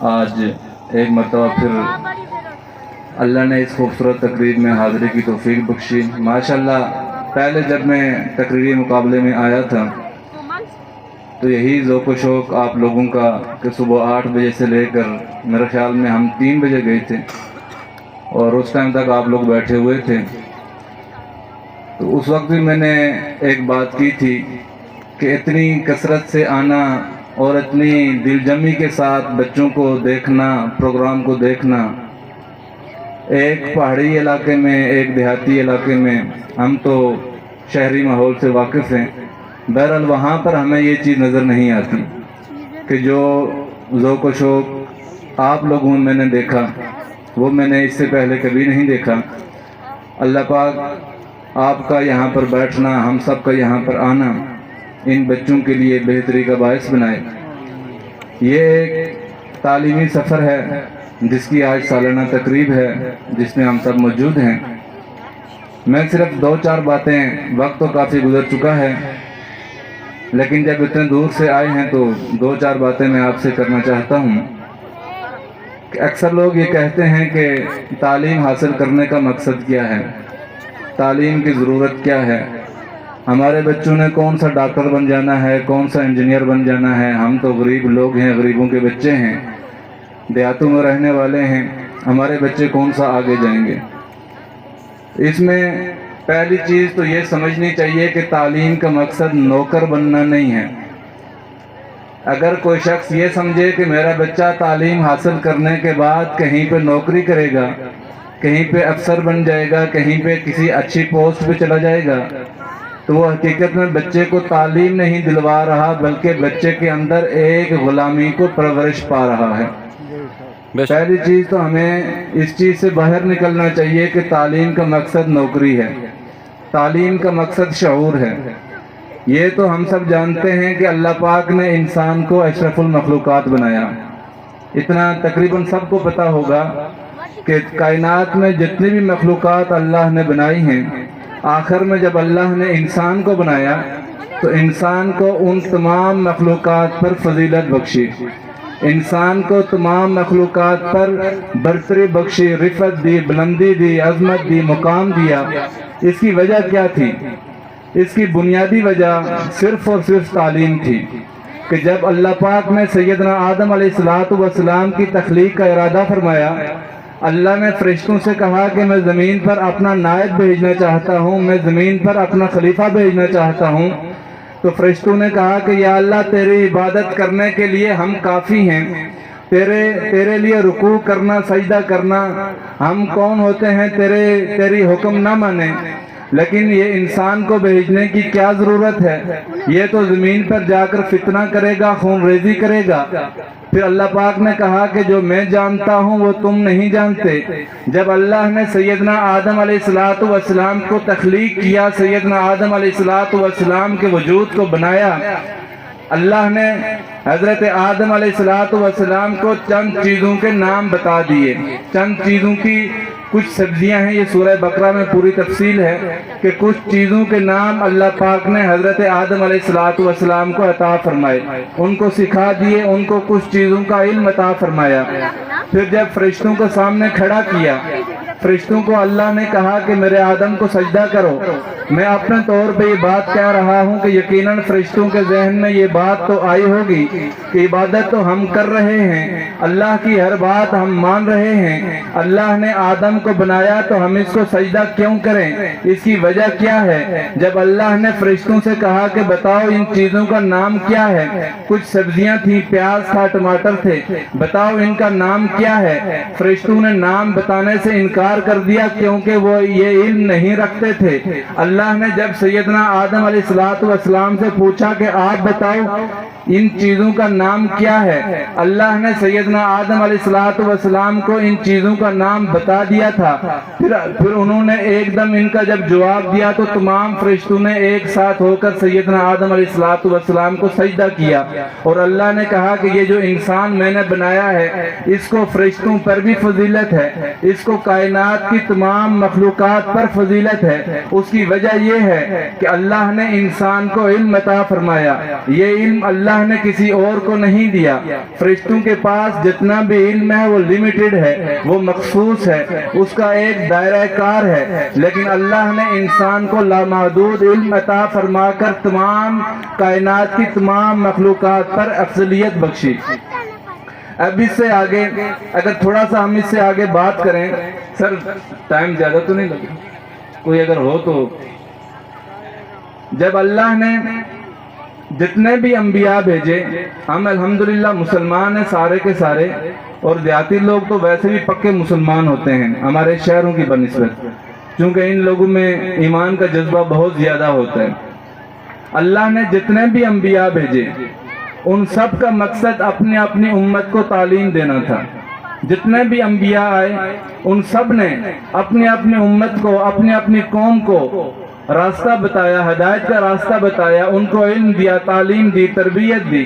آج ایک مرتبہ پھر اللہ نے اس خوبصورت تقریب میں حاضری کی توفیق بخشی۔ ماشاءاللہ پہلے جب میں تقریری مقابلے میں آیا تھا تو یہی ذوق و شوق آپ لوگوں کا کہ صبح 8 بجے سے لے کر میرے خیال میں ہم 3 بجے گئے تھے اور اس ٹائم تک آپ لوگ بیٹھے ہوئے تھے۔ تو اس وقت بھی میں نے ایک بات کی تھی کہ اتنی کثرت سے آنا اور اتنی دل جمی کے ساتھ بچوں کو دیکھنا، پروگرام کو دیکھنا، ایک پہاڑی علاقے میں، ایک دیہاتی علاقے میں، ہم تو شہری ماحول سے واقف ہیں، بہرحال وہاں پر ہمیں یہ چیز نظر نہیں آتی کہ جو ذوق و شوق آپ لوگوں میں نے دیکھا وہ میں نے اس سے پہلے کبھی نہیں دیکھا۔ اللہ پاک آپ کا یہاں پر بیٹھنا، ہم سب کا یہاں پر آنا ان بچوں کے لیے بہتری کا باعث بنائے۔ یہ ایک تعلیمی سفر ہے جس کی آج سالانہ تقریب ہے جس میں ہم سب موجود ہیں۔ میں صرف 2-4 باتیں، وقت تو کافی گزر چکا ہے لیکن جب اتنے دور سے آئے ہیں تو 2-4 باتیں میں آپ سے کرنا چاہتا ہوں۔ کہ اکثر لوگ یہ کہتے ہیں کہ تعلیم حاصل کرنے کا مقصد کیا ہے، تعلیم کی ضرورت کیا ہے، ہمارے بچوں نے کون سا ڈاکٹر بن جانا ہے، کون سا انجینئر بن جانا ہے، ہم تو غریب لوگ ہیں، غریبوں کے بچے ہیں، دیہاتوں میں رہنے والے ہیں، ہمارے بچے کون سا آگے جائیں گے۔ اس میں پہلی چیز تو یہ سمجھنی چاہیے کہ تعلیم کا مقصد نوکر بننا نہیں ہے۔ اگر کوئی شخص یہ سمجھے کہ میرا بچہ تعلیم حاصل کرنے کے بعد کہیں پہ نوکری کرے گا، کہیں پہ افسر بن جائے گا، کہیں پہ کسی اچھی پوسٹ پہ چلا جائے گا، تو وہ حقیقت میں بچے کو تعلیم نہیں دلوا رہا بلکہ بچے کے اندر ایک غلامی کو پرورش پا رہا ہے۔ پہلی چیز تو ہمیں اس چیز سے باہر نکلنا چاہیے کہ تعلیم کا مقصد نوکری ہے، تعلیم کا مقصد شعور ہے۔ یہ تو ہم سب جانتے ہیں کہ اللہ پاک نے انسان کو اشرف المخلوقات بنایا۔ اتنا تقریباً سب کو پتہ ہوگا کہ کائنات میں جتنی بھی مخلوقات اللہ نے بنائی ہیں، آخر میں جب اللہ نے انسان کو بنایا تو انسان کو ان تمام مخلوقات پر فضیلت بخشی، انسان کو تمام مخلوقات پر برتری بخشی، رفعت دی، بلندی دی، عظمت دی، مقام دیا۔ اس کی وجہ کیا تھی؟ اس کی بنیادی وجہ صرف اور صرف تعلیم تھی کہ جب اللہ پاک نے سیدنا آدم علیہ السلام کی تخلیق کا ارادہ فرمایا، اللہ نے فرشتوں سے کہا کہ میں زمین پر اپنا نائب بھیجنا چاہتا ہوں، میں زمین پر اپنا خلیفہ بھیجنا چاہتا ہوں۔ تو فرشتوں نے کہا کہ یا اللہ تیری عبادت کرنے کے لیے ہم کافی ہیں، تیرے لیے رکوع کرنا، سجدہ کرنا، ہم کون ہوتے ہیں تیری حکم نہ مانیں، لیکن یہ انسان کو بھیجنے کی کیا ضرورت ہے؟ یہ تو زمین پر جا کر فتنہ کرے گا، خون ریزی کرے گا۔ پھر اللہ پاک نے کہا کہ جو میں جانتا ہوں وہ تم نہیں جانتے۔ جب اللہ نے سیدنا آدم علیہ السلام کو تخلیق کیا، سیدنا آدم علیہ السلام کے وجود کو بنایا، اللہ نے حضرت آدم علیہ السلام کو چند چیزوں کے نام بتا دیے، چند چیزوں کی کچھ سبزیاں ہیں، یہ سورہ بقرہ میں پوری تفصیل ہے کہ کچھ چیزوں کے نام اللہ پاک نے حضرت آدم علیہ السلام کو عطا فرمائے، ان کو سکھا دیے، ان کو کچھ چیزوں کا علم عطا فرمایا۔ پھر جب فرشتوں کو سامنے کھڑا کیا، فرشتوں کو اللہ نے کہا کہ میرے آدم کو سجدہ کرو۔ میں اپنے طور پہ یہ بات کہہ رہا ہوں کہ یقیناً فرشتوں کے ذہن میں یہ بات تو آئی ہوگی کہ عبادت تو ہم کر رہے ہیں، اللہ کی ہر بات ہم مان رہے ہیں، اللہ نے آدم کو بنایا تو ہم اس کو سجدہ کیوں کریں؟ اس کی وجہ کیا ہے؟ جب اللہ نے فرشتوں سے کہا کہ بتاؤ ان چیزوں کا نام کیا ہے، کچھ سبزیاں تھیں، پیاز تھا، ٹماٹر تھے، بتاؤ ان کا نام کیا ہے؟ فرشتوں نے نام بتانے سے انکار کر دیا کیونکہ وہ یہ علم نہیں رکھتے تھے۔ اللہ نے جب سیدنا آدم علیہ السلام سے پوچھا کہ آپ بتاؤ ان چیزوں کا نام کیا ہے، اللہ نے سیدنا آدم علیہ السلام کو ان چیزوں کا نام بتا دیا تھا۔ پھر انہوں نے ایک دم ان کا جب جواب دیا تو تمام فرشتوں نے ایک ساتھ ہو کر سیدنا آدم علیہ السلام کو سجدہ کیا، اور اللہ نے کہا کہ یہ جو انسان میں نے بنایا ہے اس کو فرشتوں پر بھی فضیلت ہے، اس کو کائنات کی تمام مخلوقات پر فضیلت ہے۔ اس کی وجہ یہ ہے کہ اللہ نے انسان کو علم عطا فرمایا، یہ علم اللہ اللہ نے کسی اور کو نہیں دیا. فرشتوں کے پاس جتنا بھی علم ہے وہ لمیٹڈ ہے, وہ مخصوص ہے, اس کا ایک دائرہ کار ہے, لیکن اللہ نے انسان کو لامحدود علم عطا فرما کر تمام کائنات کی تمام مخلوقات پر افضلیت بخشی. اب اس سے آگے اگر تھوڑا سا ہم اس سے آگے بات کریں, سر ٹائم زیادہ تو نہیں لگا, کوئی اگر ہو تو. جب اللہ نے جتنے بھی انبیاء بھیجے, ہم الحمدللہ مسلمان ہیں سارے کے سارے, اور دیہاتی لوگ تو ویسے بھی پکے مسلمان ہوتے ہیں ہمارے شہروں کی بنسبت, چونکہ ان لوگوں میں ایمان کا جذبہ بہت زیادہ ہوتا ہے. اللہ نے جتنے بھی انبیاء بھیجے ان سب کا مقصد اپنی اپنی امت کو تعلیم دینا تھا. جتنے بھی انبیاء آئے ان سب نے اپنی اپنی امت کو, اپنی اپنی قوم کو راستہ بتایا, ہدایت کا راستہ بتایا, ان کو علم دیا, تعلیم دی, تربیت دی.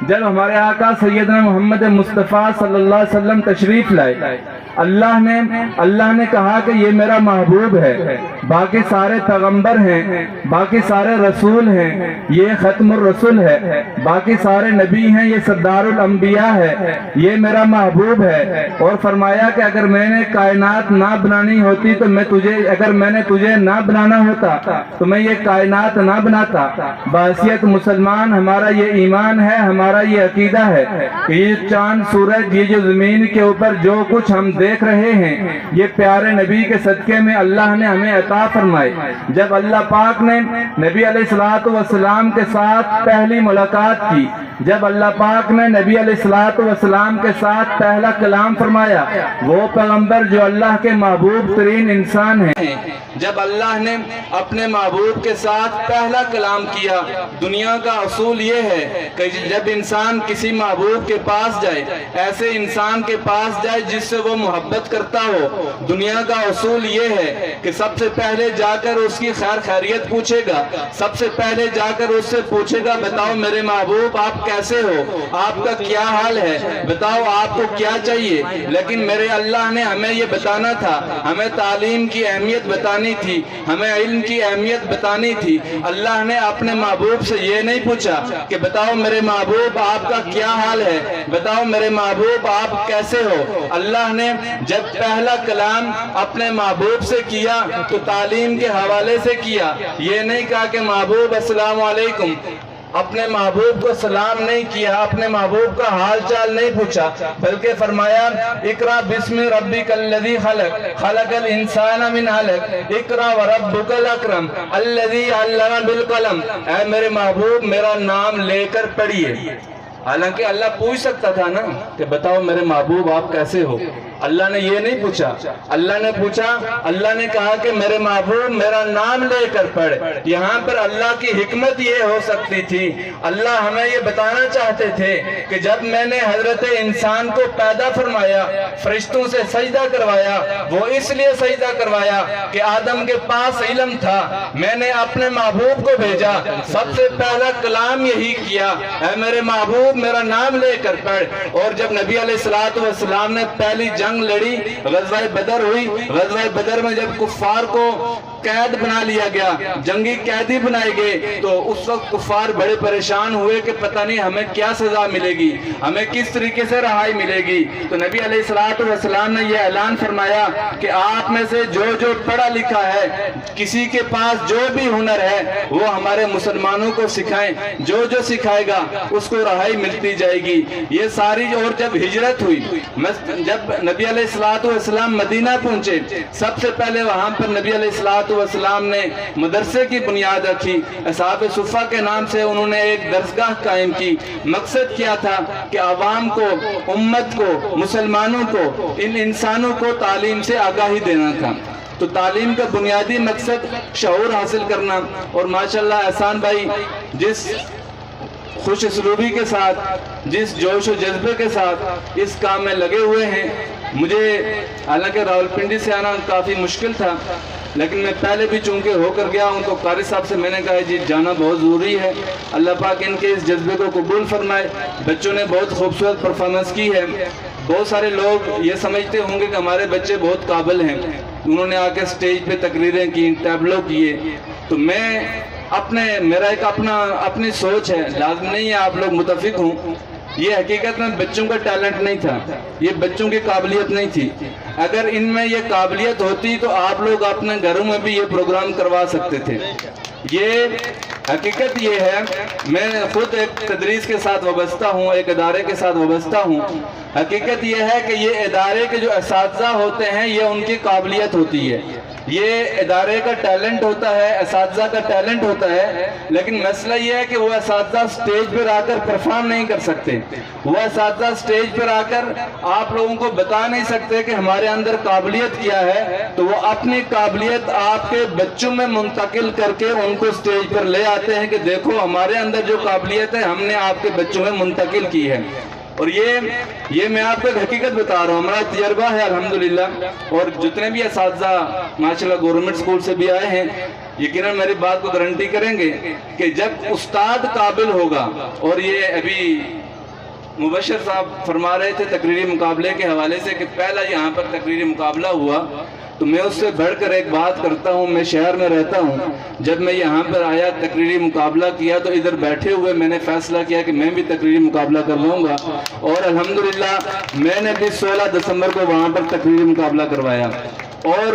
جب ہمارے آقا سیدنا محمد مصطفیٰ صلی اللہ علیہ وسلم تشریف لائے, اللہ نے کہا کہ یہ میرا محبوب ہے, باقی سارے پیغمبر ہیں, باقی سارے رسول ہیں, یہ ختم الرسل ہے, باقی سارے نبی ہیں, یہ سردار الانبیاء ہے, یہ میرا محبوب ہے. اور فرمایا کہ اگر میں نے کائنات نہ بنانی ہوتی تو اگر میں نے تجھے نہ بنانا ہوتا تو میں یہ کائنات نہ بناتا. بحیثیت مسلمان ہمارا یہ ایمان ہے, ہمارا یہ عقیدہ ہے کہ یہ چاند سورج, یہ جو زمین کے اوپر جو کچھ ہم دیکھ رہے ہیں, یہ پیارے نبی کے صدقے میں اللہ نے ہمیں عطا فرمائے. جب اللہ پاک نے نبی علیہ السلام کے ساتھ پہلی ملاقات کی, جب اللہ پاک نے نبی علیہ السلام کے ساتھ پہلا کلام فرمایا, وہ پیغمبر جو اللہ کے محبوب ترین انسان ہیں, جب اللہ نے اپنے محبوب کے ساتھ پہلا کلام کیا. دنیا کا اصول یہ ہے کہ جب انسان کسی محبوب کے پاس جائے, ایسے انسان کے پاس جائے جس سے وہ محبت کرتا ہو, دنیا کا اصول یہ ہے کہ سب سے پہلے جا کر اس کی خیر خیریت پوچھے گا, سب سے پہلے جا کر اس سے پوچھے گا بتاؤ میرے محبوب آپ کیسے ہو, آپ کا کیا حال ہے, بتاؤ آپ کو کیا چاہیے. لیکن میرے اللہ نے ہمیں یہ بتانا تھا, ہمیں تعلیم کی اہمیت بتانی تھی, ہمیں علم کی اہمیت بتانی تھی. اللہ نے اپنے محبوب سے یہ نہیں پوچھا کہ بتاؤ میرے محبوب آپ کا کیا حال ہے, بتاؤ میرے محبوب آپ کیسے ہو. اللہ نے جب پہلا کلام اپنے محبوب سے کیا تو تعلیم کے حوالے سے کیا. یہ نہیں کہا کہ محبوب السلام علیکم, اپنے محبوب کو سلام نہیں کیا, اپنے محبوب کا حال چال نہیں پوچھا, بلکہ فرمایا اقرا بسم ربک الذی خلق, خلق الانسان من علق, اقرا وربک الاکرم الذی علم بالقلم. اے میرے محبوب میرا نام لے کر پڑھیے. حالانکہ اللہ پوچھ سکتا تھا نا کہ بتاؤ میرے محبوب آپ کیسے ہو. اللہ نے یہ نہیں پوچھا, اللہ نے پوچھا, اللہ نے کہا کہ میرے محبوب میرا نام لے کر پڑھ. یہاں پر اللہ کی حکمت یہ ہو سکتی تھی, اللہ ہمیں یہ بتانا چاہتے تھے کہ جب میں نے حضرت انسان کو پیدا فرمایا, فرشتوں سے سجدہ کروایا, وہ اس لیے سجدہ کروایا کہ آدم کے پاس علم تھا, میں نے اپنے محبوب کو بھیجا, سب سے پہلا کلام یہی کیا, اے میرے محبوب میرا نام لے کر پڑھ. اور جب نبی علیہ السلام نے پہلی جنگ لڑی, غزوہ بدر ہوئی, غزوہ بدر میں جب کفار کو قید بنا لیا گیا, جنگی قیدی بنائے گئے, تو اس وقت کفار بڑے پریشان ہوئے کہ پتہ نہیں ہمیں کیا سزا ملے گی, ہمیں کس طریقے سے رہائی ملے گی. تو نبی علیہ السلام نے یہ اعلان فرمایا کہ آپ میں سے جو پڑھا لکھا ہے, کسی کے پاس جو بھی ہنر ہے وہ ہمارے مسلمانوں کو سکھائیں, جو سکھائے گا اس کو رہائی ملتی جائے گی. یہ ساری. اور جب ہجرت ہوئی, جب نبی علیہ السلام مدینہ پہنچے, سب سے پہلے وہاں پر نبی علیہ السلام نے مدرسے کی بنیاد رکھی. اصحاب صفہ کے نام سے انہوں نے ایک درسگاہ قائم کی. مقصد کیا تھا کہ عوام کو, امت کو, مسلمانوں کو, ان انسانوں کو تعلیم سے آگاہی دینا تھا. تو تعلیم کا بنیادی مقصد شعور حاصل کرنا. اور ماشاءاللہ احسان بھائی جس خوش اسلوبی کے ساتھ, جس جوش و جذبے کے ساتھ اس کام میں لگے ہوئے ہیں, مجھے حالانکہ راولپنڈی سے آنا کافی مشکل تھا, لیکن میں پہلے بھی چونکہ ہو کر گیا ہوں تو قاری صاحب سے میں نے کہا جی جانا بہت ضروری ہے. اللہ پاک ان کے اس جذبے کو قبول فرمائے. بچوں نے بہت خوبصورت پرفارمنس کی ہے. بہت سارے لوگ یہ سمجھتے ہوں گے کہ ہمارے بچے بہت قابل ہیں, انہوں نے آ کے سٹیج پہ تقریریں کی, ٹیبلو کیے. تو میں میرا ایک اپنی سوچ ہے، لازم نہیں ہے آپ لوگ متفق ہوں، یہ حقیقت میں بچوں کا ٹیلنٹ نہیں تھا، یہ بچوں کی قابلیت نہیں تھی۔ اگر ان میں یہ قابلیت ہوتی تو آپ لوگ اپنے گھروں میں بھی یہ پروگرام کروا سکتے تھے۔ یہ حقیقت یہ ہے، میں خود ایک تدریس کے ساتھ وابستہ ہوں، ایک ادارے کے ساتھ وابستہ ہوں۔ حقیقت یہ ہے کہ یہ ادارے کے جو اساتذہ ہوتے ہیں یہ ان کی قابلیت ہوتی ہے، یہ ادارے کا ٹیلنٹ ہوتا ہے، اساتذہ کا ٹیلنٹ ہوتا ہے، لیکن مسئلہ یہ ہے کہ وہ اساتذہ سٹیج پر آ کر پرفارم نہیں کر سکتے، وہ اساتذہ سٹیج پر آ کر آپ لوگوں کو بتا نہیں سکتے کہ ہمارے اندر قابلیت کیا ہے، تو وہ اپنی قابلیت آپ کے بچوں میں منتقل کر کے ان کو سٹیج پر لے آتے ہیں کہ دیکھو ہمارے اندر جو قابلیت ہے ہم نے آپ کے بچوں میں منتقل کی ہے۔ اور یہ میں آپ کو ایک حقیقت بتا رہا ہوں، ہمارا تجربہ ہے الحمدللہ، اور جتنے بھی اساتذہ ماشاءاللہ گورنمنٹ سکول سے بھی آئے ہیں یقیناً میری بات کو گارنٹی کریں گے کہ جب استاد قابل ہوگا، اور یہ ابھی مبشر صاحب فرما رہے تھے تقریری مقابلے کے حوالے سے کہ پہلا یہاں پر تقریری مقابلہ ہوا، تو میں اس سے بڑھ کر ایک بات کرتا ہوں، میں شہر میں رہتا ہوں، جب میں یہاں پر آیا تقریری مقابلہ کیا تو ادھر بیٹھے ہوئے میں نے فیصلہ کیا کہ میں بھی تقریری مقابلہ کر لوں گا، اور الحمدللہ میں نے بھی 16 دسمبر کو وہاں پر تقریری مقابلہ کروایا۔ اور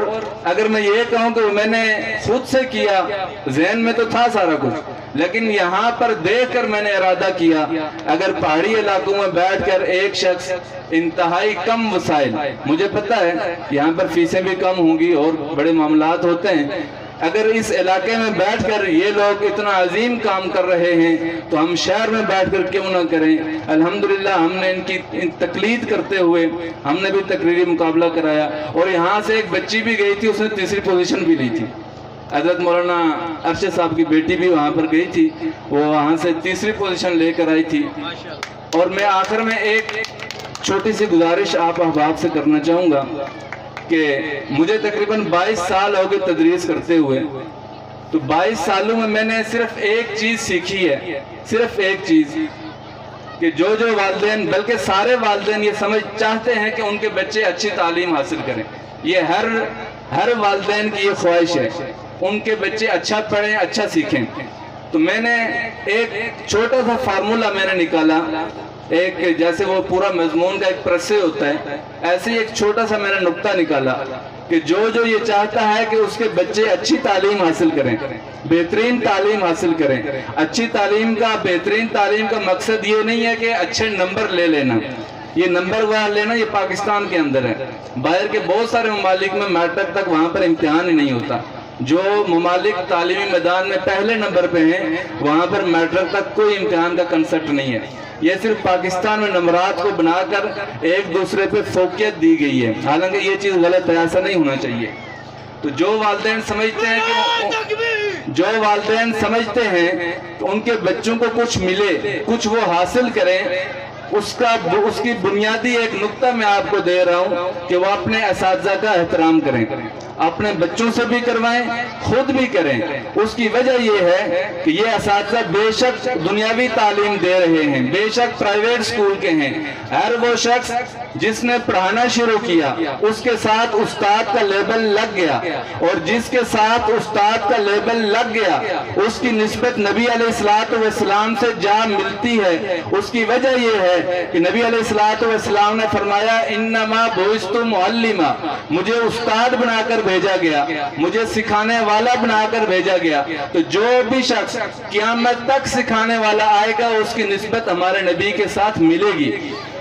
اگر میں یہ کہوں کہ میں نے خود سے کیا، ذہن میں تو تھا سارا کچھ، لیکن یہاں پر دیکھ کر میں نے ارادہ کیا اگر پہاڑی علاقوں میں بیٹھ کر ایک شخص انتہائی کم وسائل، مجھے پتہ ہے یہاں پر فیسیں بھی کم ہوں گی اور بڑے معاملات ہوتے ہیں، اگر اس علاقے میں بیٹھ کر یہ لوگ اتنا عظیم کام کر رہے ہیں تو ہم شہر میں بیٹھ کر کیوں نہ کریں۔ الحمدللہ ہم نے ان کی تقلید کرتے ہوئے ہم نے بھی تقریری مقابلہ کرایا، اور یہاں سے ایک بچی بھی گئی تھی، اس نے تیسری پوزیشن بھی لی تھی، حضرت مولانا ارشد صاحب کی بیٹی بھی وہاں پر گئی تھی، وہ وہاں سے تیسری پوزیشن لے کر آئی تھی۔ اور میں آخر میں ایک چھوٹی سی گزارش آپ احباب سے کرنا چاہوں گا کہ مجھے تقریباً 22 سال ہو گئے تدریس کرتے ہوئے، تو 22 سالوں میں نے صرف ایک چیز سیکھی ہے، صرف ایک چیز، کہ جو والدین بلکہ سارے والدین یہ سمجھ چاہتے ہیں کہ ان کے بچے اچھی تعلیم حاصل کریں، یہ ہر والدین کی یہ خواہش ہے، ان کے بچے اچھا پڑھیں، اچھا سیکھیں۔ تو میں نے ایک چھوٹا سا فارمولا میں نے نکالا، ایک جیسے وہ پورا مضمون کا ایک پرسے ہوتا ہے، ایسے ایک چھوٹا سا میں نے نقطہ نکالا کہ جو یہ چاہتا ہے کہ اس کے بچے اچھی تعلیم حاصل کریں، بہترین تعلیم حاصل کریں، اچھی تعلیم کا بہترین تعلیم کا مقصد یہ نہیں ہے کہ اچھے نمبر لے لینا، یہ نمبر وہاں لینا یہ پاکستان کے اندر ہے، باہر کے بہت سارے ممالک میں میٹرک تک وہاں پر امتحان ہی نہیں ہوتا، جو ممالک تعلیمی میدان میں پہلے نمبر پہ ہیں وہاں پر میٹرک تک کوئی امتحان کا کنسپٹ نہیں ہے، یہ صرف پاکستان میں نمرات کو بنا کر ایک دوسرے پہ فوقیت دی گئی ہے، حالانکہ یہ چیز غلط ہے، ایسا نہیں ہونا چاہیے۔ تو جو والدین سمجھتے ہیں کہ ان کے بچوں کو کچھ ملے، کچھ وہ حاصل کریں، اس کی بنیادی ایک نقطہ میں آپ کو دے رہا ہوں کہ وہ اپنے اساتذہ کا احترام کریں، اپنے بچوں سے بھی کروائیں، خود بھی کریں۔ اس کی وجہ یہ ہے کہ یہ اساتذہ بے شک دنیاوی تعلیم دے رہے ہیں، بے شک پرائیویٹ سکول کے ہیں، ہر وہ شخص جس نے پڑھانا شروع کیا اس کے ساتھ استاد کا لیبل لگ گیا، اور جس کے ساتھ استاد کا لیبل لگ گیا اس کی نسبت نبی علیہ السلام سے جا ملتی ہے۔ اس کی وجہ یہ ہے کہ نبی علیہ السلام نے فرمایا انما بعثت معلما، مجھے استاد بنا کر بھیجا گیا، مجھے سکھانے والا بنا کر بھیجا گیا، تو جو بھی شخص قیامت تک سکھانے والا آئے گا اس کی نسبت ہمارے نبی کے ساتھ ملے گی۔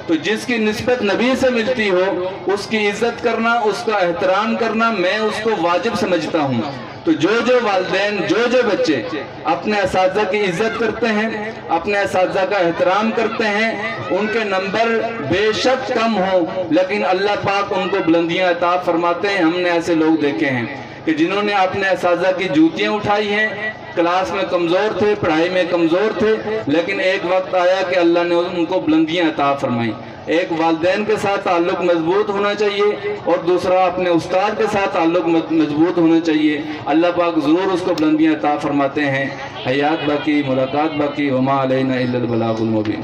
تو جس کی نسبت نبی سے ملتی ہو اس کی عزت کرنا، اس کا احترام کرنا میں اس کو واجب سمجھتا ہوں۔ تو جو والدین جو بچے اپنے اساتذہ کی عزت کرتے ہیں، اپنے اساتذہ کا احترام کرتے ہیں، ان کے نمبر بے شک کم ہوں لیکن اللہ پاک ان کو بلندیاں عطا فرماتے ہیں۔ ہم نے ایسے لوگ دیکھے ہیں کہ جنہوں نے اپنے اساتذہ کی جوتیاں اٹھائی ہیں، کلاس میں کمزور تھے، پڑھائی میں کمزور تھے، لیکن ایک وقت آیا کہ اللہ نے ان کو بلندیاں عطا فرمائی۔ ایک والدین کے ساتھ تعلق مضبوط ہونا چاہیے، اور دوسرا اپنے استاد کے ساتھ تعلق مضبوط ہونا چاہیے، اللہ پاک ضرور اس کو بلندیاں عطا فرماتے ہیں۔ حیات باقی، ملاقات باقی، وما علینا الا البلاغ المبین۔